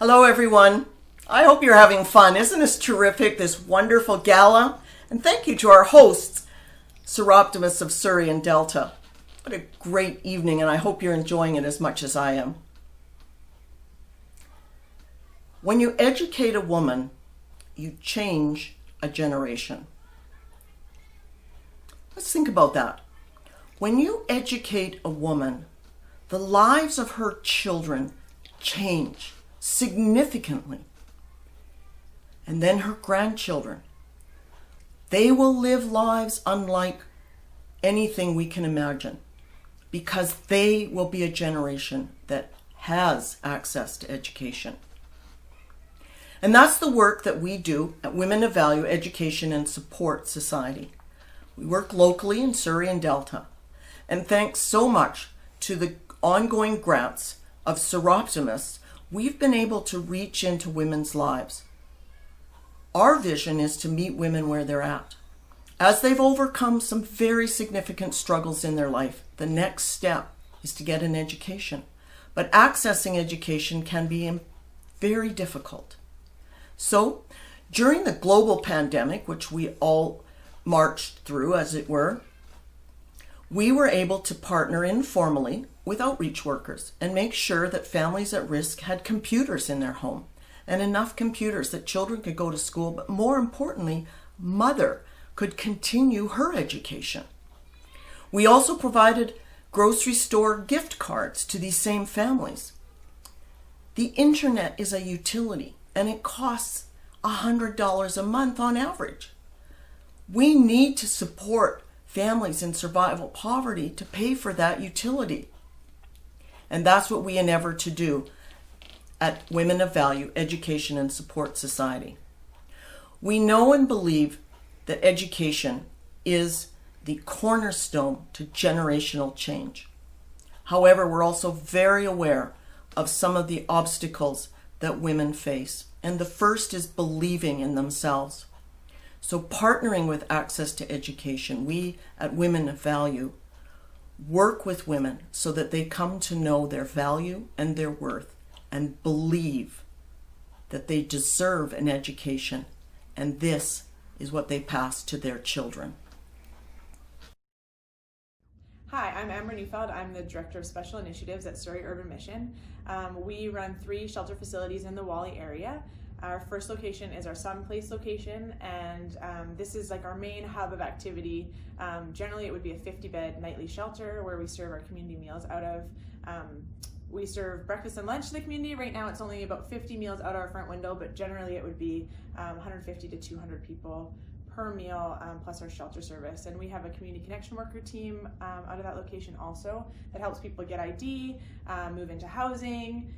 Hello everyone. I hope you're having fun. Isn't this terrific, this wonderful gala? And thank you to our hosts, Surrey-Delta of Surrey and Delta. What a great evening, and I hope you're enjoying it as much as I am. When you educate a woman, you change a generation. Let's think about that. When you educate a woman, the lives of her children change significantly. And then her grandchildren, they will live lives unlike anything we can imagine, because they will be a generation that has access to education. And that's the work that we do at Women of Value Education and Support Society. We work locally in Surrey and Delta. And thanks so much to the ongoing grants of Surrey-Delta, we've been able to reach into women's lives. Our vision is to meet women where they're at. As they've overcome some very significant struggles in their life, the next step is to get an education. But accessing education can be very difficult. So, during the global pandemic, which we all marched through, as it were, we were able to partner informally with outreach workers and make sure that families at risk had computers in their home and enough computers that children could go to school, but more importantly, mother could continue her education. We also provided grocery store gift cards to these same families. The internet is a utility and it costs $100 a month on average. We need to support families in survival poverty to pay for that utility. And that's what we endeavor to do at Women of Value Education and Support Society. We know and believe that education is the cornerstone to generational change. However, we're also very aware of some of the obstacles that women face. And the first is believing in themselves. So partnering with access to education, we at Women of Value work with women so that they come to know their value and their worth and believe that they deserve an education, and this is what they pass to their children. Hi, I'm Amber Neufeld. I'm the Director of Special Initiatives at Surrey Urban Mission. We run 3 shelter facilities in the Wally area. Our first location is our Sun Place location, and this is like our main hub of activity. Generally it would be a 50-bed nightly shelter where we serve our community meals out of. We serve breakfast and lunch to the community. Right now it's only about 50 meals out our front window, but generally it would be 150 to 200 people per meal, plus our shelter service. And we have a community connection worker team out of that location also that helps people get ID, move into housing,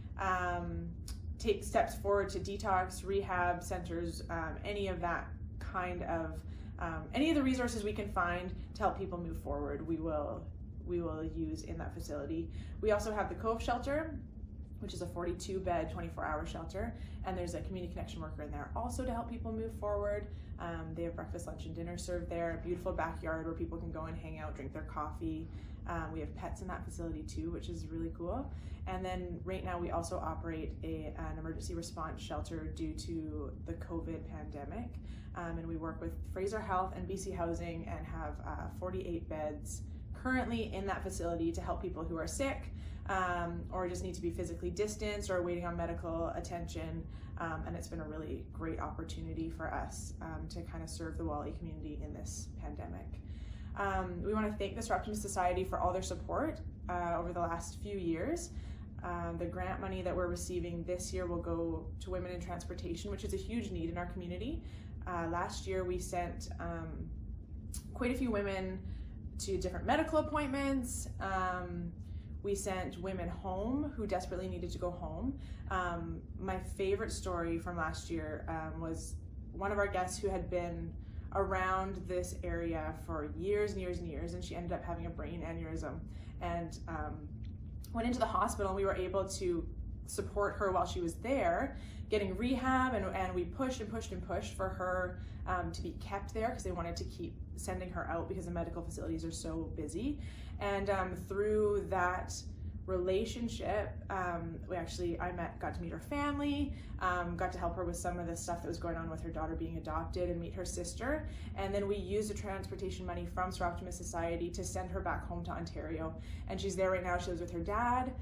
take steps forward to detox, rehab centers, any of that kind of, any of the resources we can find to help people move forward, we will use in that facility. We also have the Cove Shelter, which is a 42-bed, 24-hour shelter, and there's a community connection worker in there also to help people move forward. They have breakfast, lunch, and dinner served there, a beautiful backyard where people can go and hang out, drink their coffee. We have pets in that facility too, which is really cool. And then right now we also operate an emergency response shelter due to the COVID pandemic. And we work with Fraser Health and BC Housing and have 48 beds currently in that facility to help people who are sick, or just need to be physically distanced or waiting on medical attention. And it's been a really great opportunity for us to kind of serve the Wally community in this pandemic. We want to thank the Surrey-Delta Society for all their support over the last few years. The grant money that we're receiving this year will go to women in transportation, which is a huge need in our community. Last year we sent quite a few women to different medical appointments. We sent women home who desperately needed to go home. My favorite story from last year was one of our guests who had been around this area for years and years and years, and she ended up having a brain aneurysm and went into the hospital, and we were able to support her while she was there getting rehab, and we pushed and pushed and pushed for her to be kept there because they wanted to keep sending her out because the medical facilities are so busy. And through that relationship. I got to meet her family, got to help her with some of the stuff that was going on with her daughter being adopted and meet her sister. And then we used the transportation money from Sir Optimus Society to send her back home to Ontario. And she's there right now. She lives with her dad.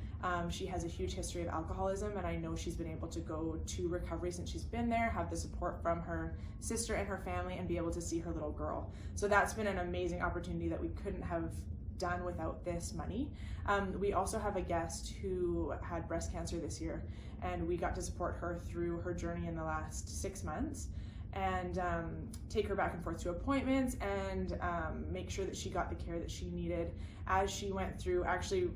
She has a huge history of alcoholism, and I know she's been able to go to recovery since she's been there, have the support from her sister and her family, and be able to see her little girl. So that's been an amazing opportunity that we couldn't have done without this money. We also have a guest who had breast cancer this year, and we got to support her through her journey in the last 6 months, and take her back and forth to appointments, and make sure that she got the care that she needed as she went through actually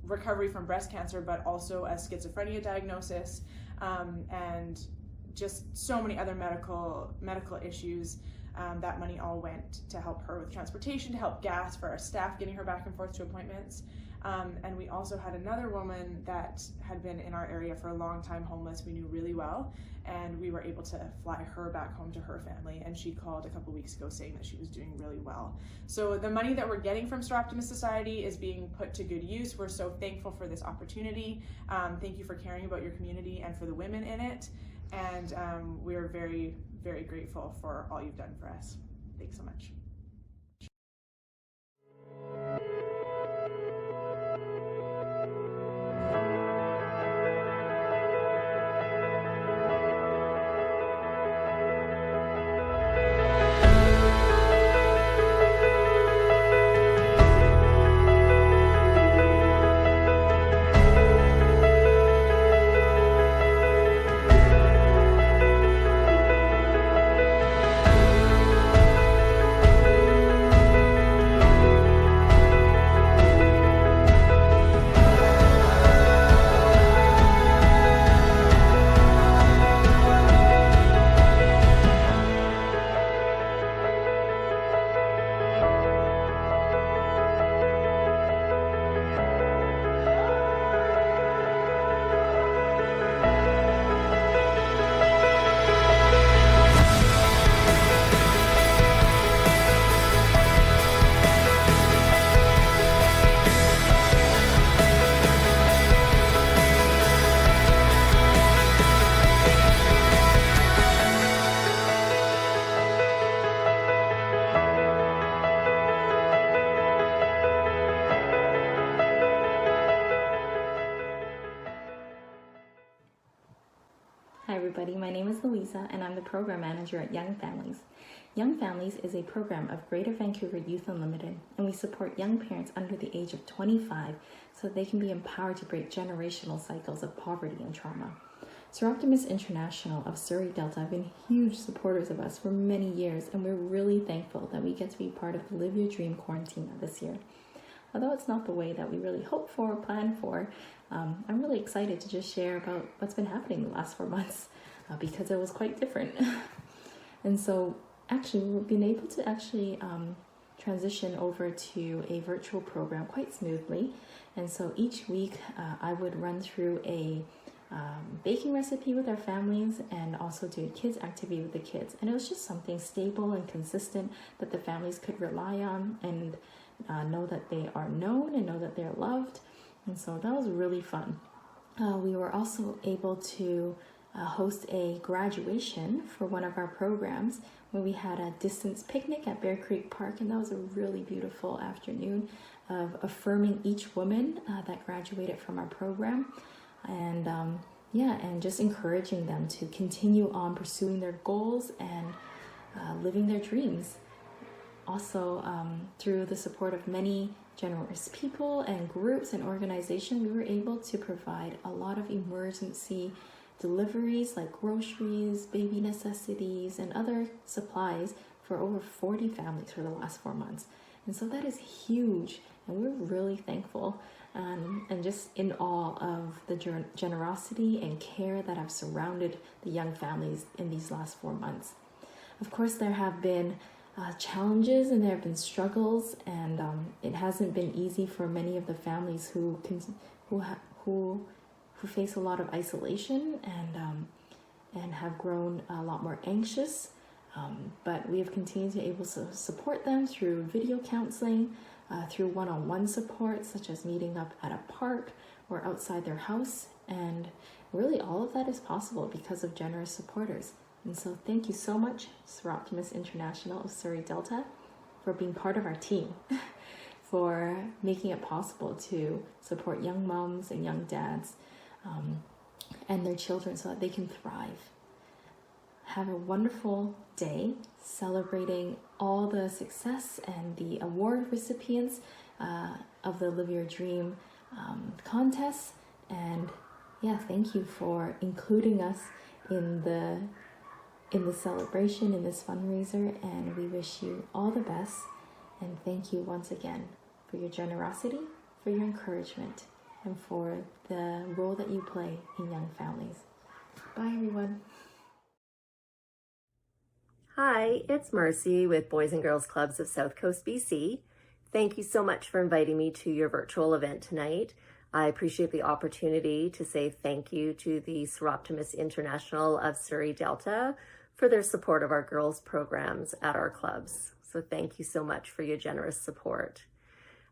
recovery from breast cancer, but also a schizophrenia diagnosis, and just so many other medical issues. That money all went to help her with transportation, to help gas for our staff getting her back and forth to appointments. And we also had another woman that had been in our area for a long time, homeless, we knew really well, and we were able to fly her back home to her family, and she called a couple weeks ago saying that she was doing really well. So the money that we're getting from Sir Optimus Society is being put to good use. We're so thankful for this opportunity. Thank you for caring about your community and for the women in it. And we're very, very grateful for all you've done for us. Thanks so much. Hi everybody, my name is Louisa and I'm the program manager at Young Families. Young Families is a program of Greater Vancouver Youth Unlimited, and we support young parents under the age of 25 so that they can be empowered to break generational cycles of poverty and trauma. Sir Optimus International of Surrey-Delta have been huge supporters of us for many years, and we're really thankful that we get to be part of the Live Your Dream quarantine this year. Although it's not the way that we really hoped for or planned for, I'm really excited to just share about what's been happening the last 4 months because it was quite different. And so actually we've been able to transition over to a virtual program quite smoothly. And so each week I would run through a baking recipe with our families and also do a kids activity with the kids. And it was just something stable and consistent that the families could rely on and know that they are known and know that they're loved. And so that was really fun. We were also able to host a graduation for one of our programs where we had a distance picnic at Bear Creek Park, and that was a really beautiful afternoon of affirming each woman that graduated from our program, and and just encouraging them to continue on pursuing their goals and living their dreams. Also, through the support of many generous people and groups and organizations, we were able to provide a lot of emergency deliveries like groceries, baby necessities, and other supplies for over 40 families for the last 4 months. And so that is huge, and we're really thankful and just in awe of the generosity and care that have surrounded the young families in these last 4 months. Of course, there have been challenges and there have been struggles, and it hasn't been easy for many of the families who face a lot of isolation and have grown a lot more anxious. But we have continued to able to support them through video counseling, through one-on-one support, such as meeting up at a park or outside their house. And really all of that is possible because of generous supporters. And so thank you so much, Surrey-Delta International of Surrey-Delta, for being part of our team, for making it possible to support young moms and young dads and their children so that they can thrive. Have a wonderful day celebrating all the success and the award recipients of the Live Your Dream contest. And yeah, thank you for including us in the celebration, in this fundraiser, and we wish you all the best. And thank you once again for your generosity, for your encouragement, and for the role that you play in young families. Bye, everyone. Hi, it's Marcy with Boys and Girls Clubs of South Coast, BC. Thank you so much for inviting me to your virtual event tonight. I appreciate the opportunity to say thank you to the Surrey-Delta International of Surrey-Delta for their support of our girls programs at our clubs. So thank you so much for your generous support.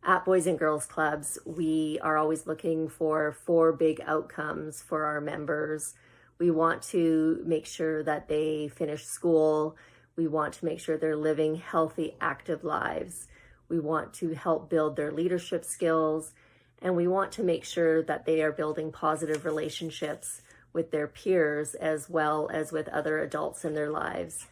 At Boys and Girls Clubs, we are always looking for 4 big outcomes for our members. We want to make sure that they finish school. We want to make sure they're living healthy, active lives. We want to help build their leadership skills. And we want to make sure that they are building positive relationships with their peers as well as with other adults in their lives.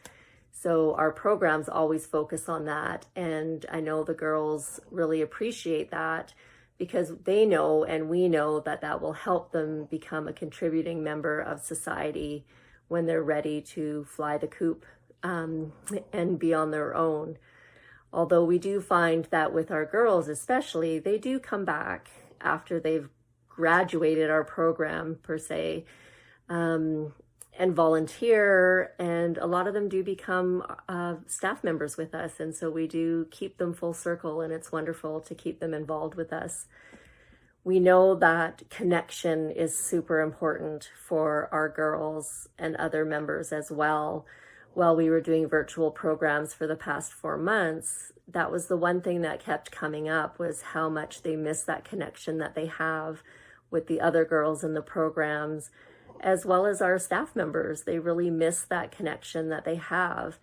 So our programs always focus on that. And I know the girls really appreciate that because they know and we know that that will help them become a contributing member of society when they're ready to fly the coop and be on their own. Although we do find that with our girls especially, they do come back after they've graduated our program per se, and volunteer, and a lot of them do become staff members with us, and so we do keep them full circle, and it's wonderful to keep them involved with us. We know that connection is super important for our girls and other members as well. While we were doing virtual programs for the past 4 months, that was the one thing that kept coming up, was how much they miss that connection that they have with the other girls in the programs, as well as our staff members. They really miss that connection that they have.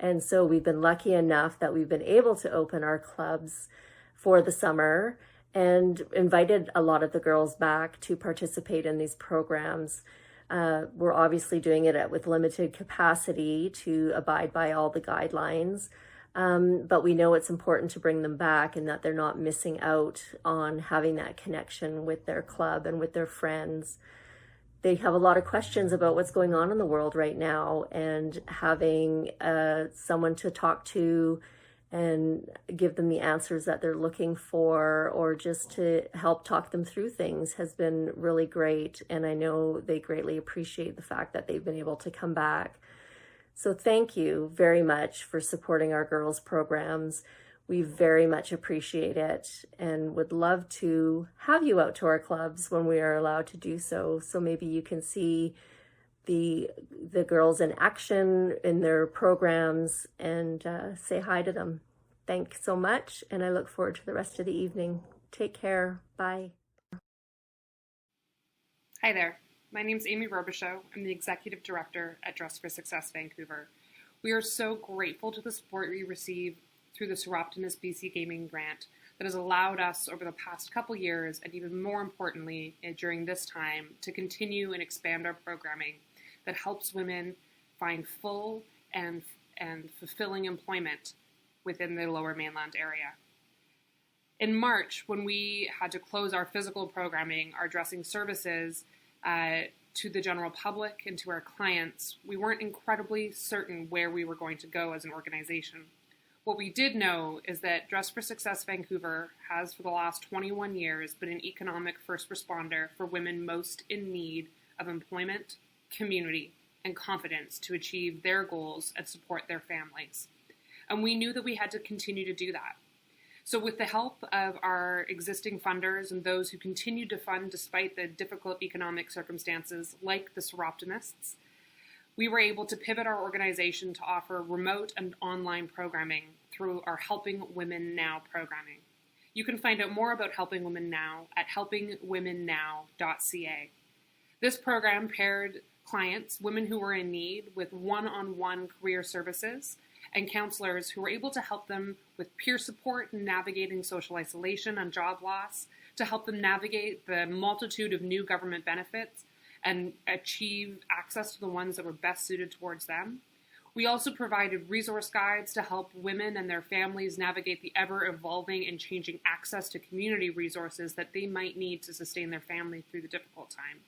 And so we've been lucky enough that we've been able to open our clubs for the summer and invited a lot of the girls back to participate in these programs. We're obviously doing it with limited capacity to abide by all the guidelines, but we know it's important to bring them back and that they're not missing out on having that connection with their club and with their friends. They have a lot of questions about what's going on in the world right now, and having someone to talk to and give them the answers that they're looking for, or just to help talk them through things, has been really great. And I know they greatly appreciate the fact that they've been able to come back. So thank you very much for supporting our girls programs. We very much appreciate it and would love to have you out to our clubs when we are allowed to do so. So maybe you can see the girls in action in their programs and say hi to them. Thanks so much, and I look forward to the rest of the evening. Take care. Bye. Hi there. My name is Amy Robichaud. I'm the Executive Director at Dress for Success Vancouver. We are so grateful to the support we receive through the Surrey-Delta BC Gaming Grant that has allowed us over the past couple years, and even more importantly during this time, to continue and expand our programming that helps women find full and fulfilling employment within the Lower Mainland area. In March, when we had to close our physical programming, our dressing services to the general public and to our clients, we weren't incredibly certain where we were going to go as an organization. What we did know is that Dress for Success Vancouver has for the last 21 years been an economic first responder for women most in need of employment, community, and confidence to achieve their goals and support their families. And we knew that we had to continue to do that. So with the help of our existing funders and those who continued to fund despite the difficult economic circumstances, like the Surrey-Deltists, we were able to pivot our organization to offer remote and online programming through our Helping Women Now programming. You can find out more about Helping Women Now at helpingwomennow.ca. This program paired clients, women who were in need, with one-on-one career services and counselors who were able to help them with peer support in navigating social isolation and job loss, to help them navigate the multitude of new government benefits and achieve access to the ones that were best suited towards them. We also provided resource guides to help women and their families navigate the ever-evolving and changing access to community resources that they might need to sustain their family through the difficult time.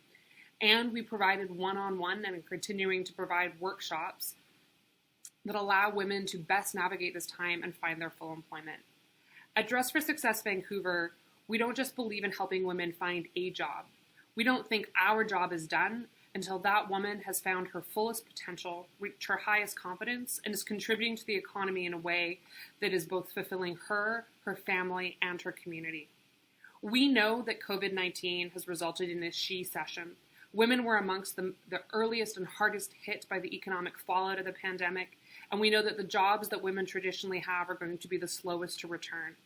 And we provided one-on-one and are continuing to provide workshops that allow women to best navigate this time and find their full employment. At Dress for Success Vancouver, we don't just believe in helping women find a job. We don't think our job is done until that woman has found her fullest potential, reached her highest confidence, and is contributing to the economy in a way that is both fulfilling her, her family, and her community. We know that COVID-19 has resulted in a she-cession. Women were amongst the earliest and hardest hit by the economic fallout of the pandemic, and we know that the jobs that women traditionally have are going to be the slowest to return.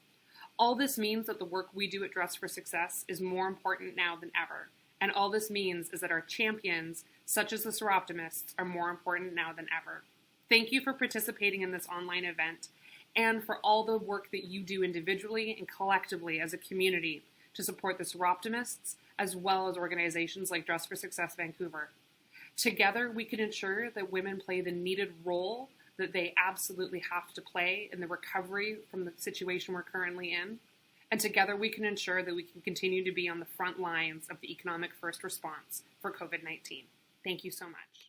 All this means that the work we do at Dress for Success is more important now than ever. And all this means is that our champions, such as the Surroptimists, are more important now than ever. Thank you for participating in this online event and for all the work that you do individually and collectively as a community to support the Surroptimists, as well as organizations like Dress for Success Vancouver. Together, we can ensure that women play the needed role that they absolutely have to play in the recovery from the situation we're currently in. And together we can ensure that we can continue to be on the front lines of the economic first response for COVID-19. Thank you so much.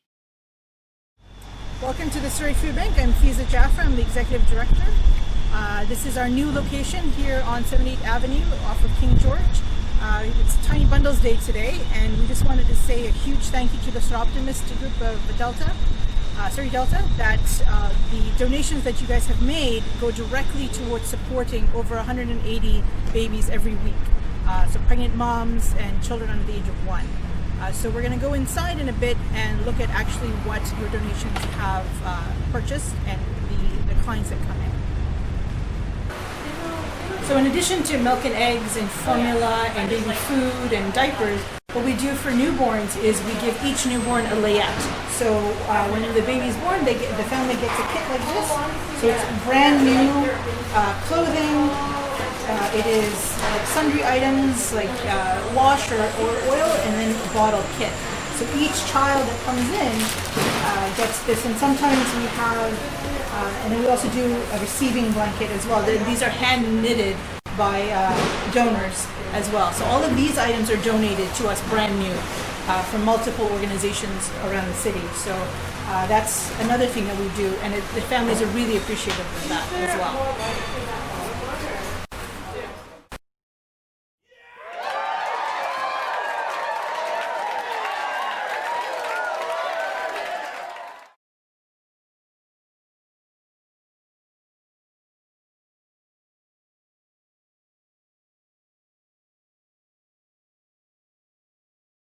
Welcome to the Surrey Food Bank. I'm Fiza Jaffer. I'm the Executive Director. This is our new location here on 78th Avenue off of King George. It's Tiny Bundles Day today, and we just wanted to say a huge thank you to the Surroptimist group of Surrey-Delta, that the donations that you guys have made go directly towards supporting over 180 babies every week. So pregnant moms and children under the age of 1. So we're going to go inside in a bit and look at actually what your donations have purchased and the clients that come in. So in addition to milk and eggs and formula and baby food and diapers, what we do for newborns is we give each newborn a layette. So when the baby's born, the family gets a kit like this. So it's brand new clothing. It is like sundry items like wash or oil, and then a bottle kit. So each child that comes in gets this, and sometimes we have, and then we also do a receiving blanket as well. These are hand knitted by donors as well. So all of these items are donated to us brand new from multiple organizations around the city. So that's another thing that we do, and the families are really appreciative of that as well.